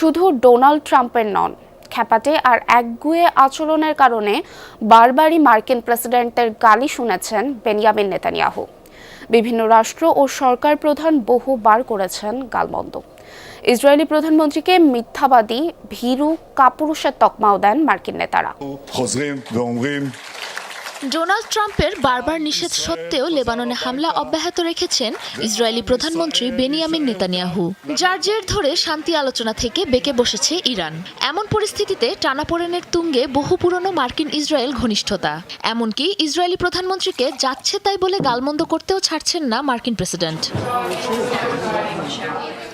শুধু ডোনাল্ড ট্রাম্পের নন, খ্যাপাটে আর একগুঁয়ে আচরণের কারণে বারবারই মার্কিন প্রেসিডেন্টের গালি শুনেছেন বেনিয়ামিন নেতানিয়াহু। বিভিন্ন রাষ্ট্র ও সরকার প্রধান বহুবার করেছেন গালমন্দ। ইসরায়েলি প্রধানমন্ত্রীকে মিথ্যাবাদী, ভীরু, কাপুরুষের তকমাও দেন মার্কিন নেতারা। ডোনাল্ড ট্রাম্পের বারবার নিষেধ সত্ত্বেও লেবাননে হামলা অব্যাহত রেখেছেন ইসরায়েলি প্রধানমন্ত্রী বেনিয়ামিন নেতানিয়াহু, যার জের ধরে শান্তি আলোচনা থেকে বেঁকে বসেছে ইরান। এমন পরিস্থিতিতে টানাপোড়েনের তুঙ্গে বহু পুরনো মার্কিন ইসরায়েল ঘনিষ্ঠতা, এমনকি ইসরায়েলি প্রধানমন্ত্রীকে যাচ্ছে তাই বলে গালমন্দ করতেও ছাড়ছেন না মার্কিন প্রেসিডেন্ট।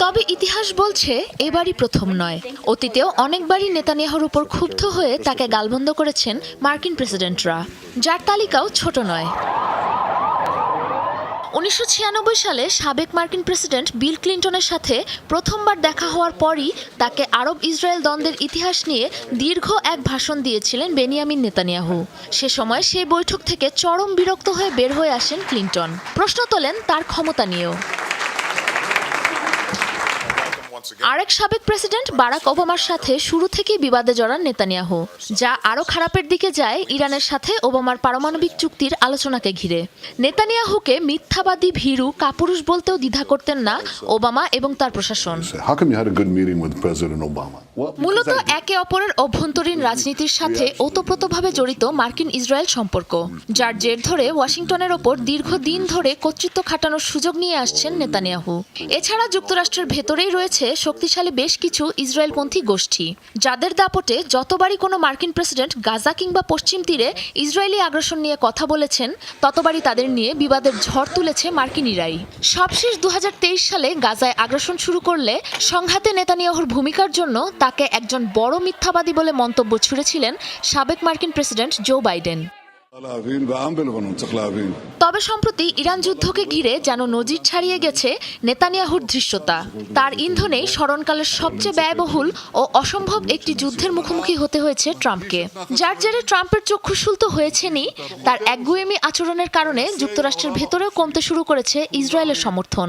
তবে ইতিহাস বলছে এবারই প্রথম নয়, অতীতেও অনেকবারই নেতানিয়াহুর উপর ক্ষুব্ধ হয়ে তাকে গালমন্দ করেছেন মার্কিন প্রেসিডেন্টরা, যার তালিকাও ছোট নয়। 1996 সালে সাবেক মার্কিন প্রেসিডেন্ট বিল ক্লিন্টনের সাথে প্রথমবার দেখা হওয়ার পরই তাকে আরব ইসরায়েল দ্বন্দ্বের ইতিহাস নিয়ে দীর্ঘ এক ভাষণ দিয়েছিলেন বেনিয়ামিন নেতানিয়াহু। সে সময় সেই বৈঠক থেকে চরম বিরক্ত হয়ে বের হয়ে আসেন ক্লিন্টন, প্রশ্ন তোলেন তার ক্ষমতা নিয়েও। আরেক সাবেক প্রেসিডেন্ট বারাক ওবামার সাথে শুরু থেকেই বিবাদে জড়ান নেতানিয়াহু, যা আরও খারাপের দিকে যায় ইরানের সাথে ওবামার পারমাণবিক চুক্তির আলোচনাকে ঘিরে। নেতানিয়াহুকে মিথ্যাবাদী, ভীরু, কাপুরুষ বলতেও দ্বিধা করতেন না ওবামা এবং তার প্রশাসন। মূলত একে অপরের অভ্যন্তরীণ রাজনীতির সাথে ওতপ্রোতভাবে জড়িত মার্কিন ইসরায়েল সম্পর্ক, যার জের ধরে ওয়াশিংটনের ওপর দীর্ঘদিন ধরে কর্তৃত্ব খাটানোর সুযোগ নিয়ে আসছেন নেতানিয়াহু। এছাড়া যুক্তরাষ্ট্রের ভেতরেই রয়েছে শক্তিশালী বেশ কিছু ইসরায়েলপন্থী গোষ্ঠী, যাদের দাপটে যতবারই কোনো মার্কিন প্রেসিডেন্ট গাজা কিংবা পশ্চিম তীরে ইসরায়েলি আগ্রাসন নিয়ে কথা বলেছেন, ততবারই তাদের নিয়ে বিবাদের ঝড় তুলেছে মার্কিনিরাই। সবশেষ 2023 সালে গাজায় আগ্রাসন শুরু করলে সংঘাতে নেতানিয়াহুর ভূমিকার জন্য তাকে একজন বড় মিথ্যাবাদী বলে মন্তব্য ছুড়েছিলেন সাবেক মার্কিন প্রেসিডেন্ট জো বাইডেন। তবে সম্প্রতি ইরান যুদ্ধকে ঘিরে যেন নজির ছাড়িয়ে গেছে নেতানিয়াহুর ধৃষ্টতা। তার ইন্ধনেই স্মরণকালের সবচেয়ে ব্যয়বহুল ও অসম্ভব একটি যুদ্ধের মুখোমুখি হতে হয়েছে ট্রাম্পকে, যার জেরে ট্রাম্পের চক্ষুশুল তো হয়েছেনই, তার একগুঁয়েমি আচরণের কারণে যুক্তরাষ্ট্রের ভেতরেও কমতে শুরু করেছে ইসরায়েলের সমর্থন।